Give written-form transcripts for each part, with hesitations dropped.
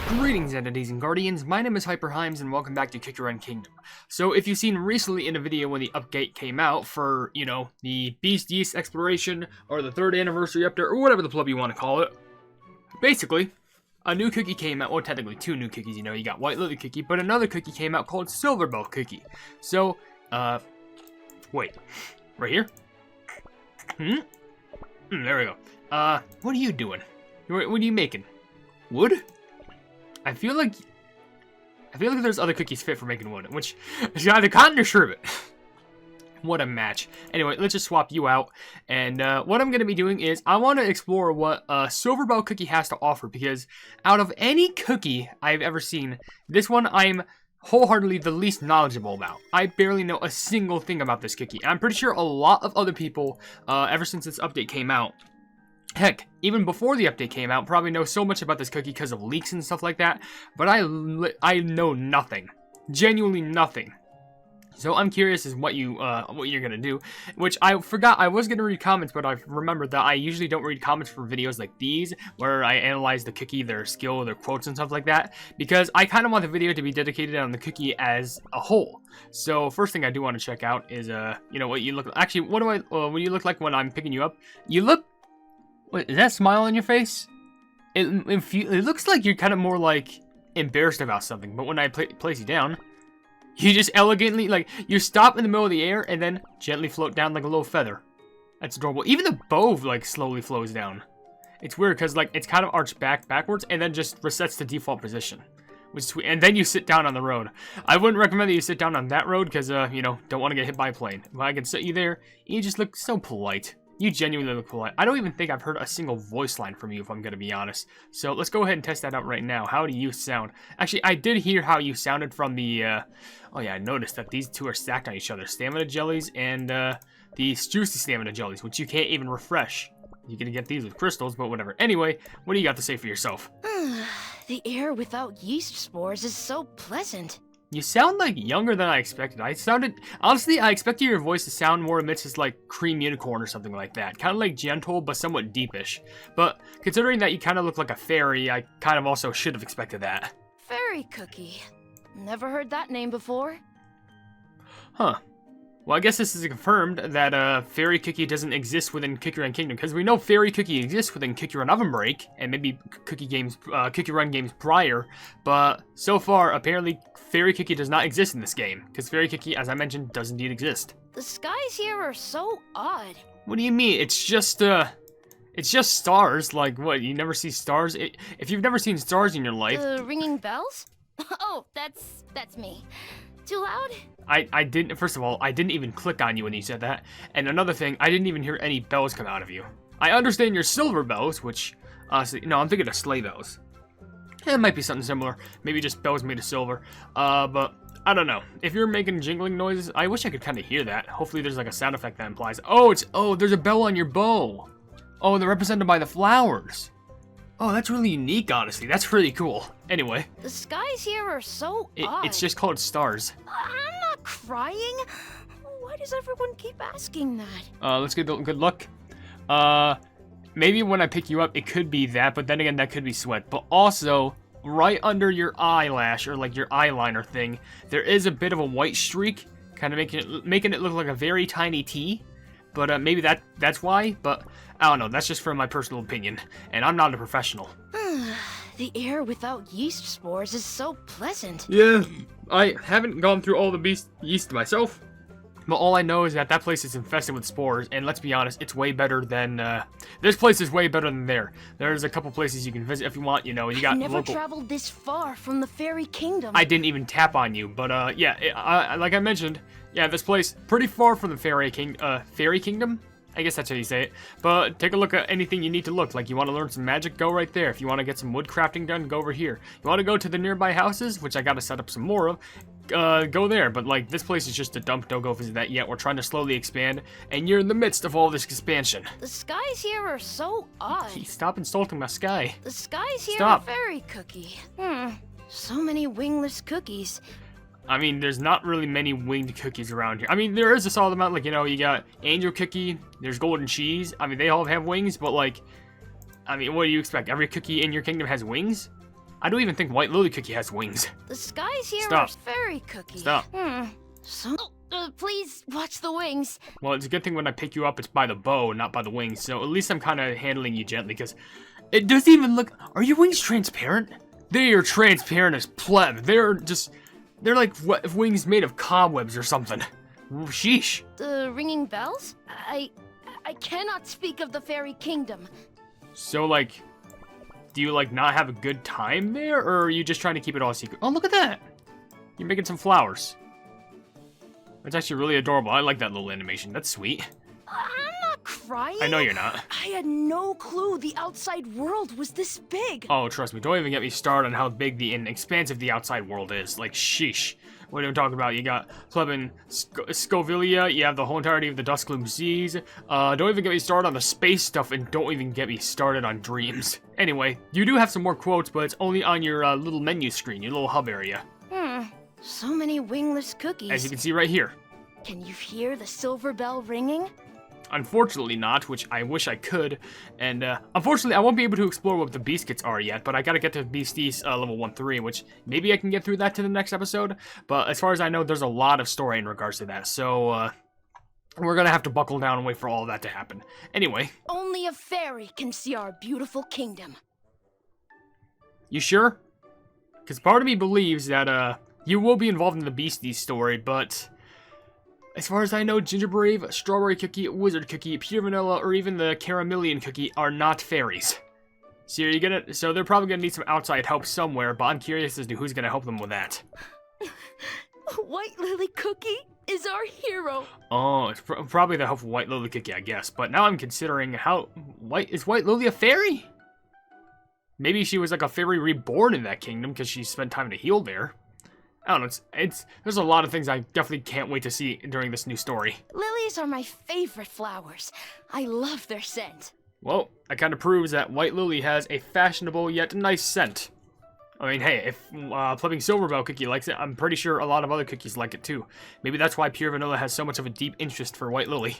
Greetings, entities and guardians. My name is HyperHimes, and welcome back to Kingdom. So, if you've seen recently in a video when the update came out for, the Beast Yeast exploration, or the 3rd anniversary update, or whatever the pleb you want to call it, basically, a new cookie came out. Well, technically 2 new cookies. You got White Lily cookie, but another cookie came out called Silverbell cookie. So, wait, right here. There we go. What are you doing? What are you making? Wood? I feel like there's other cookies fit for making wood, which is either cotton or sherbet. What a match. Anyway, let's just swap you out. And what I'm going to be doing is I want to explore what a Silverbell cookie has to offer, because out of any cookie I've ever seen, this one I'm wholeheartedly the least knowledgeable about. I barely know a single thing about this cookie. And I'm pretty sure a lot of other people, ever since this update came out, heck, even before the update came out, probably know so much about this cookie because of leaks and stuff like that, but I know nothing. Genuinely nothing. So I'm curious as what you're gonna do, which I forgot I was gonna read comments, but I remembered that I usually don't read comments for videos like these, where I analyze the cookie, their skill, their quotes and stuff like that, because I kind of want the video to be dedicated on the cookie as a whole. So first thing I do want to check out is, what you look, actually, what do you look like when I'm picking you up? You look, wait, is that a smile on your face? It looks like you're kind of more like embarrassed about something, but when I place you down, you just elegantly, like, you stop in the middle of the air and then gently float down like a little feather. That's adorable. Even the bow, like, slowly flows down. It's weird because, like, it's kind of arched backwards and then just resets to default position. Which is sweet. And then you sit down on the road. I wouldn't recommend that you sit down on that road because, don't want to get hit by a plane. If I could sit you there, you just look so polite. You genuinely look polite. I don't even think I've heard a single voice line from you, if I'm going to be honest. So let's go ahead and test that out right now. How do you sound? Actually, I did hear how you sounded from the, oh yeah, I noticed that these two are stacked on each other. Stamina jellies and these juicy stamina jellies, which you can't even refresh. You're going to get these with crystals, but whatever. Anyway, what do you got to say for yourself? The air without yeast spores is so pleasant. You sound, like, younger than I expected. Honestly, I expected your voice to sound more amidst as, like, cream unicorn or something like that. Kind of, like, gentle, but somewhat deepish. But considering that you kind of look like a fairy, I kind of also should have expected that. Fairy cookie. Never heard that name before. Huh. Well, I guess this is confirmed that Fairy Cookie doesn't exist within Cookie Run Kingdom, because we know Fairy Cookie exists within Cookie Run OvenBreak, and maybe Cookie Run games prior, but so far, apparently, Fairy Cookie does not exist in this game, because Fairy Cookie, as I mentioned, does indeed exist. The skies here are so odd. What do you mean? It's just stars. Like, what, you never see stars? If you've never seen stars in your life... Ringing bells? Oh, that's me. Too loud? I didn't, first of all, I didn't even click on you when you said that. And another thing, I didn't even hear any bells come out of you. I understand your silver bells, which, honestly, no, I'm thinking of sleigh bells. It might be something similar. Maybe just bells made of silver. But I don't know. If you're making jingling noises, I wish I could kind of hear that. Hopefully there's like a sound effect that implies, oh, there's a bell on your bow. Oh, they're represented by the flowers. Oh, that's really unique, honestly. That's really cool. Anyway. The skies here are so odd. It's just called stars. I'm not crying. Why does everyone keep asking that? Let's get good luck. Maybe when I pick you up, it could be that, but then again, that could be sweat. But also, right under your eyelash, or like your eyeliner thing, there is a bit of a white streak, kind of making it look like a very tiny T. But maybe that's why, but I don't know, that's just from my personal opinion, and I'm not a professional. The air without yeast spores is so pleasant. Yeah, I haven't gone through all the yeast myself, but all I know is that place is infested with spores, and let's be honest, it's way better than, this place is way better than there. There's a couple places you can visit if you want, you got I've never local... traveled this far from the Fairy Kingdom. I didn't even tap on you, but, yeah, like I mentioned, yeah, this place, pretty far from the Fairy Kingdom? I guess that's how you say it. But take a look at anything you need to look. Like, you want to learn some magic, go right there. If you want to get some wood crafting done, go over here. You want to go to the nearby houses, which I got to set up some more of, go there. But, like, this place is just a dump. Don't go visit that yet. We're trying to slowly expand, and you're in the midst of all this expansion. The skies here are so odd. Stop insulting my sky. The skies here Stop. are fairy cookie. So many wingless cookies. I mean, there's not really many winged cookies around here. I mean, there is a solid amount, like, you got angel cookie, there's golden cheese. I mean, they all have wings, but, like, I mean, what do you expect? Every cookie in your kingdom has wings? I don't even think White Lily Cookie has wings. The skies here Stop. are fairy cookie. Stop. So, please watch the wings. Well, it's a good thing when I pick you up, it's by the bow, not by the wings. So at least I'm kind of handling you gently, because it doesn't even look... Are your wings transparent? They are transparent as pleb. They're like wings made of cobwebs or something. Sheesh. The ringing bells? I cannot speak of the fairy kingdom. So, like, do you, like, not have a good time there? Or are you just trying to keep it all secret? Oh, look at that. You're making some flowers. That's actually really adorable. I like that little animation. That's sweet. I'm not crying. I know you're not. I had no clue the outside world was this big. Oh, trust me. Don't even get me started on how big and expansive the outside world is. Like, sheesh. What are we talking about? You got Plebin Scovilia, you have the whole entirety of the Duskgloom Seas. Don't even get me started on the space stuff, and don't even get me started on dreams. Anyway, you do have some more quotes, but it's only on your little menu screen, your little hub area. So many wingless cookies. As you can see right here. Can you hear the Silverbell ringing? Unfortunately not, which I wish I could. And unfortunately, I won't be able to explore what the beast kits are yet, but I gotta get to Beasties level 1-3, which maybe I can get through that to the next episode. But as far as I know, there's a lot of story in regards to that, so we're gonna have to buckle down and wait for all of that to happen. Anyway. Only a fairy can see our beautiful kingdom. You sure? Because part of me believes that you will be involved in the Beasties story, but... As far as I know, Gingerbrave, Strawberry Cookie, Wizard Cookie, Pure Vanilla, or even the Caramelian Cookie are not fairies. So they're probably gonna need some outside help somewhere, but I'm curious as to who's gonna help them with that. White Lily Cookie is our hero. Oh, it's probably the help of White Lily Cookie, I guess. But now I'm considering is White Lily a fairy? Maybe she was like a fairy reborn in that kingdom because she spent time to heal there. I don't know, there's a lot of things I definitely can't wait to see during this new story. Lilies are my favorite flowers. I love their scent. Well, that kind of proves that White Lily has a fashionable yet nice scent. I mean, hey, if Plebing Silverbell Cookie likes it, I'm pretty sure a lot of other cookies like it too. Maybe that's why Pure Vanilla has so much of a deep interest for White Lily.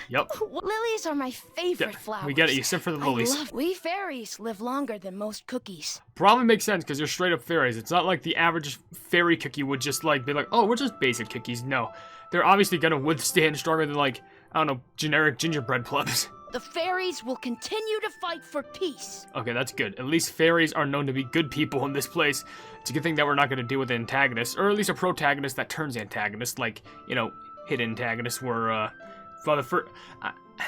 Yep. Lilies are my favorite flowers. We get it, you sent for the lilies. We fairies live longer than most cookies. Probably makes sense because you're straight up fairies. It's not like the average fairy cookie would just like be like, oh, we're just basic cookies. No, they're obviously gonna withstand stronger than like, I don't know, generic gingerbread plebs. The fairies will continue to fight for peace. Okay, that's good. At least fairies are known to be good people in this place. It's a good thing that we're not gonna deal with an antagonist, or at least a protagonist that turns antagonist, like, you know, hidden antagonists were,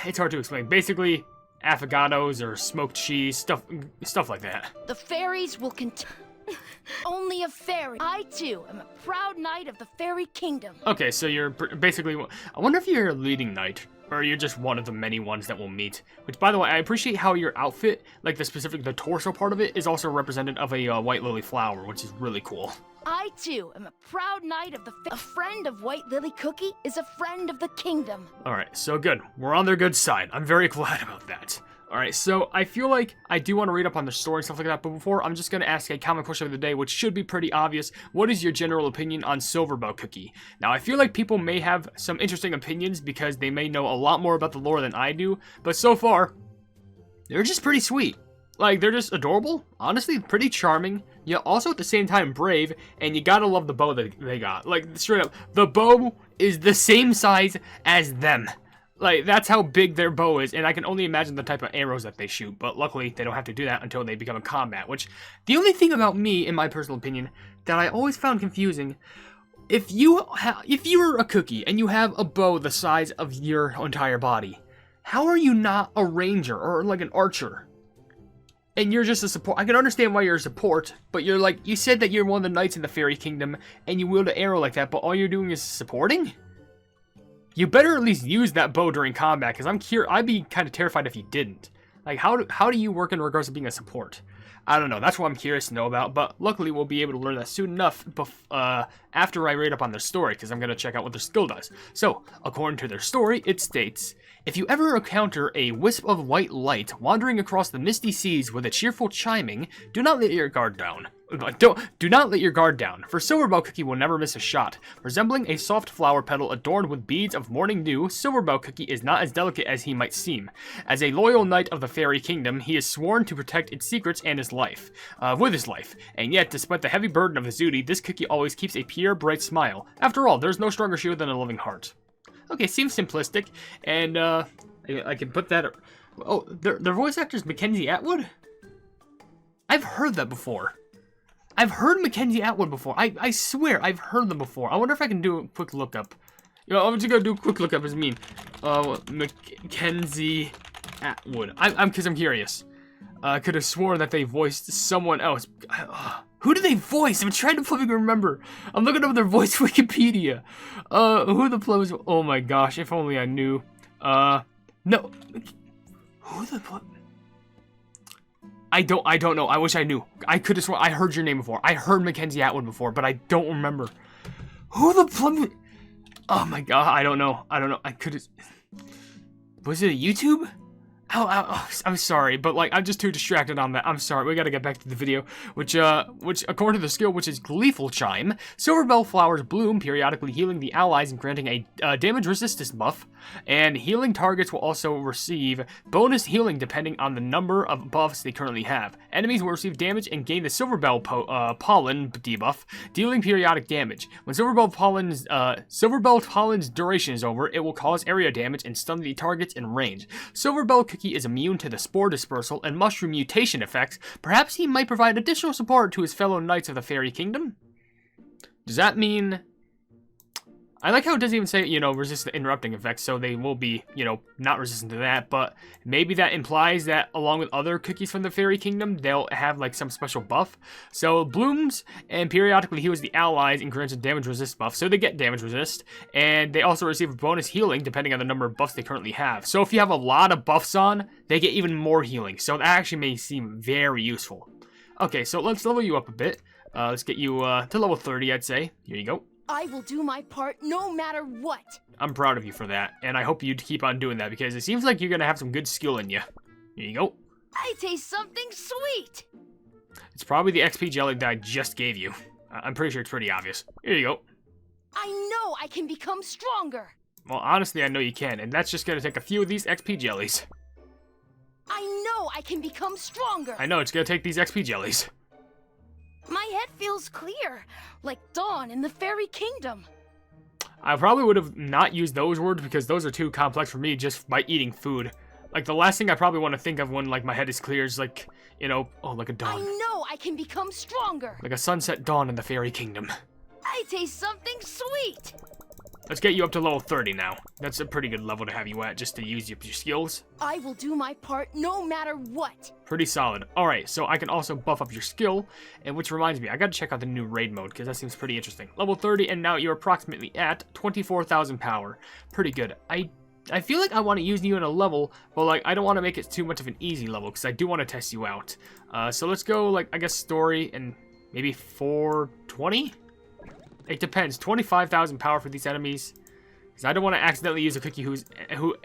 it's hard to explain. Basically, affogatos or smoked cheese, stuff like that. The fairies will continue. Only a fairy. I, too, am a proud knight of the fairy kingdom. Okay, so you're basically... I wonder if you're a leading knight, or you're just one of the many ones that we'll meet. Which, by the way, I appreciate how your outfit, like the torso part of it, is also representative of a White Lily flower, which is really cool. I, too, am a proud knight of a friend of White Lily Cookie is a friend of the kingdom. Alright, so good. We're on their good side. I'm very glad about that. Alright, so I feel like I do want to read up on the story and stuff like that, but before, I'm just going to ask a common question of the day, which should be pretty obvious. What is your general opinion on Silverbell Cookie? Now, I feel like people may have some interesting opinions because they may know a lot more about the lore than I do, but so far, they're just pretty sweet. Like, they're just adorable, honestly, pretty charming, yet also at the same time brave, and you gotta love the bow that they got. Like, straight up, the bow is the same size as them. Like, that's how big their bow is, and I can only imagine the type of arrows that they shoot, but luckily, they don't have to do that until they become a combat, which, the only thing about me, in my personal opinion, that I always found confusing, if you're a cookie, and you have a bow the size of your entire body, how are you not a ranger, or like an archer? And you're just a support. I can understand why you're a support, but you're like, you said that you're one of the knights in the fairy kingdom, and you wield an arrow like that, but all you're doing is supporting? You better at least use that bow during combat, because I'd be kind of terrified if you didn't. Like, how do you work in regards to being a support? I don't know, that's what I'm curious to know about, but luckily we'll be able to learn that soon enough after I read up on their story, because I'm going to check out what their skill does. So, according to their story, it states, If you ever encounter a wisp of white light wandering across the misty seas with a cheerful chiming, do not let your guard down. Do not let your guard down, for Silverbell Cookie will never miss a shot. Resembling a soft flower petal adorned with beads of morning dew, Silverbell Cookie is not as delicate as he might seem. As a loyal knight of the Fairy Kingdom, he is sworn to protect its secrets and his life, with his life. And yet, despite the heavy burden of his duty, this cookie always keeps a pure, bright smile. After all, there's no stronger shield than a loving heart. Okay, seems simplistic, and I can put that. Oh, their voice actor is Mackenzie Atwood. I've heard that before. I've heard Mackenzie Atwood before. I swear I've heard them before. I wonder if I can do a quick lookup. You know, I'm just gonna do a quick lookup as mean. Mackenzie Atwood. I'm curious. I could have sworn that they voiced someone else. Who did they voice? I'm trying to flipping remember. I'm looking up their voice Wikipedia. Who the players? Oh my gosh! If only I knew. No. Who the? I don't know. I wish I knew. I could have sworn I heard your name before. I heard Mackenzie Atwood before, but I don't remember. Who the plum? Oh my god, I don't know. I could have. Was it a YouTube? Oh, I'm sorry, but like I'm just too distracted on that. I'm sorry. We gotta get back to the video, which according to the skill, which is Gleeful Chime, Silverbell flowers bloom, periodically healing the allies and granting a damage resistance buff. And healing targets will also receive bonus healing depending on the number of buffs they currently have. Enemies will receive damage and gain the Silverbell pollen debuff, dealing periodic damage. When Silverbell pollen's duration is over, it will cause area damage and stun the targets in range. Silverbell Cookie is immune to the spore dispersal and mushroom mutation effects. Perhaps he might provide additional support to his fellow knights of the Fairy Kingdom? Does that mean... I like how it doesn't even say, resist the interrupting effects, so they will be, not resistant to that, but maybe that implies that along with other cookies from the Fairy Kingdom, they'll have, like, some special buff. So, blooms and periodically heals the allies and grants a damage resist buff, so they get damage resist, and they also receive bonus healing depending on the number of buffs they currently have. So, if you have a lot of buffs on, they get even more healing, so that actually may seem very useful. Okay, so let's level you up a bit. Let's get you to level 30, I'd say. Here you go. I will do my part no matter what. I'm proud of you for that, and I hope you keep on doing that because it seems like you're gonna have some good skill in you. Here you go. I taste something sweet. It's probably the XP jelly that I just gave you. I'm pretty sure it's pretty obvious. Here you go. I know I can become stronger. Well, honestly, I know you can, and that's just gonna take a few of these XP jellies. I know I can become stronger. I know, it's gonna take these XP jellies. My head feels clear, like dawn in the Fairy Kingdom. I probably would have not used those words because those are too complex for me just by eating food. Like, the last thing I probably want to think of when, like, my head is clear is, like, like a dawn. I know I can become stronger. Like a sunset dawn in the Fairy Kingdom. I taste something sweet. Let's get you up to level 30 now. That's a pretty good level to have you at, just to use your skills. I will do my part no matter what. Pretty solid. Alright, so I can also buff up your skill, and which reminds me, I gotta check out the new raid mode, because that seems pretty interesting. Level 30, and now you're approximately at 24,000 power. Pretty good. I feel like I want to use you in a level, but like I don't want to make it too much of an easy level, because I do want to test you out. So let's go, like, I guess story, and maybe 420? It depends. 25,000 power for these enemies. Because I don't want to accidentally use a cookie who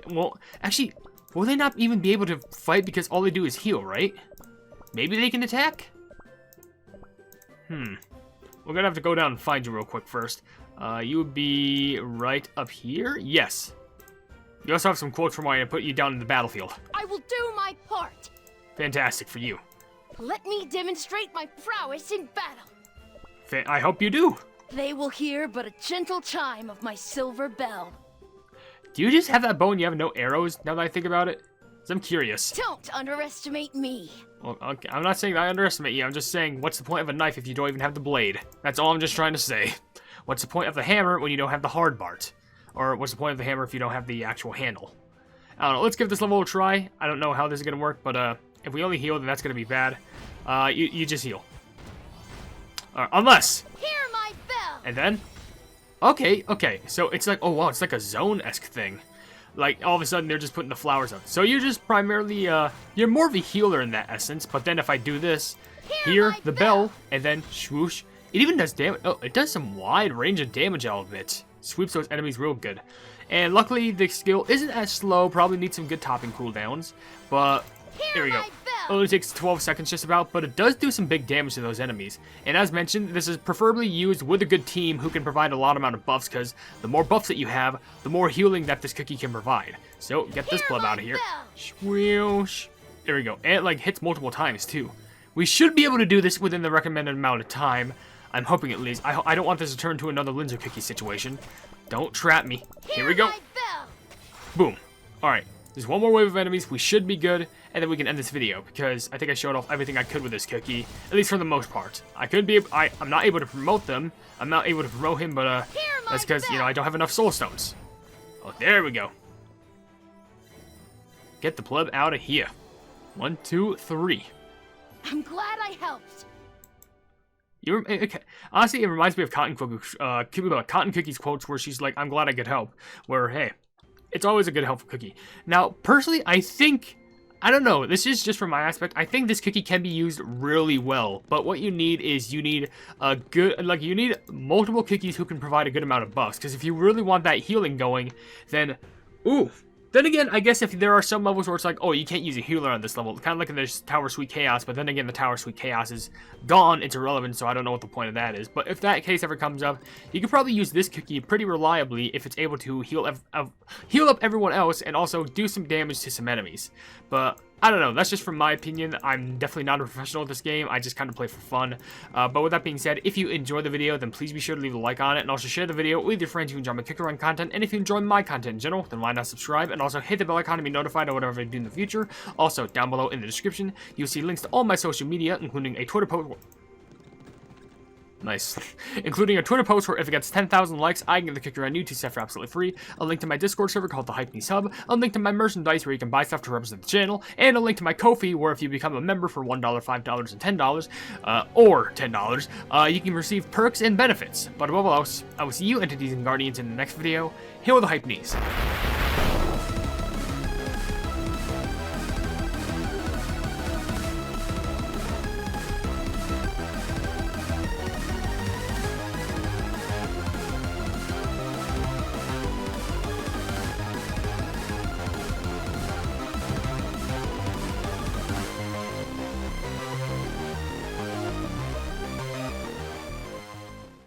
well, actually, will they not even be able to fight because all they do is heal, right? Maybe they can attack? We're gonna have to go down and find you real quick first. You would be right up here? Yes. You also have some quotes from why I put you down in the battlefield. I will do my part. Fantastic for you. Let me demonstrate my prowess in battle. I hope you do. They will hear but a gentle chime of my silver bell. Do you just have that bow and you have no arrows, now that I think about it? 'Cause I'm curious. Don't underestimate me. Well, okay, I'm not saying that I underestimate you, I'm just saying, what's the point of a knife if you don't even have the blade? That's all I'm just trying to say. What's the point of the hammer when you don't have the hard part? Or what's the point of the hammer if you don't have the actual handle? I don't know, let's give this level a try. I don't know how this is gonna work, but if we only heal, then that's gonna be bad. You just heal. Unless... Hear my bell! And then? Okay, so it's like, oh wow, it's like a zone-esque thing. Like, all of a sudden, they're just putting the flowers up. So you're just primarily, you're more of a healer in that essence, but then if I do this, hear the bell, and then swoosh, it even does damage. Oh, it does some wide range of damage out of it. sweeps those enemies real good. And luckily, the skill isn't as slow, probably needs some good topping cooldowns, but there we go. It only takes 12 seconds just about, but it does do some big damage to those enemies. And as mentioned, this is preferably used with a good team who can provide a lot amount of buffs, because the more buffs that you have, the more healing that this cookie can provide. So, get this pleb out of here. Swoosh. There we go. And it, like, hits multiple times, too. We should be able to do this within the recommended amount of time. I'm hoping at least. I don't want this to turn into another Linzer cookie situation. Don't trap me. Here we go. Boom. Alright. There's one more wave of enemies. We should be good. And then we can end this video. Because I think I showed off everything I could with this cookie. At least for the most part. I'm not able to promote them. I'm not able to promote him. But that's because, you know, I don't have enough soul stones. Oh, there we go. Get the pleb out of here. 1, 2, 3. I'm glad I helped. Okay. Honestly, it reminds me of Cotton Cookie's quotes where she's like, I'm glad I could help. Where, hey, it's always a good helpful cookie. Now, personally, I don't know, this is just from my aspect, I think this cookie can be used really well. But what you need is you need multiple cookies who can provide a good amount of buffs. Because if you really want that healing going, then, ooh. Then again, I guess if there are some levels where it's like, oh, you can't use a healer on this level, kind of like in this Tower Sweet Chaos, but then again, the Tower Sweet Chaos is gone, it's irrelevant, so I don't know what the point of that is. But if that case ever comes up, you could probably use this cookie pretty reliably if it's able to heal up everyone else and also do some damage to some enemies. But I don't know, that's just from my opinion. I'm definitely not a professional at this game, I just kind of play for fun. But with that being said, if you enjoy the video, then please be sure to leave a like on it, and also share the video with your friends who enjoy my Cookie Run content. And if you enjoy my content in general, then why not subscribe, and also hit the bell icon to be notified of whatever I do in the future. Also, down below in the description, you'll see links to all my social media, including a Twitter post. Nice. Including a Twitter post where if it gets 10,000 likes, I can get the Cookie Run YouTube stuff for absolutely free, a link to my Discord server called the Hypenese Hub, a link to my merchandise where you can buy stuff to represent the channel, and a link to my Ko-fi where if you become a member for $1, $5, and $10, or $10, you can receive perks and benefits. But above all else, I will see you entities and guardians in the next video. Hail the Hypenese.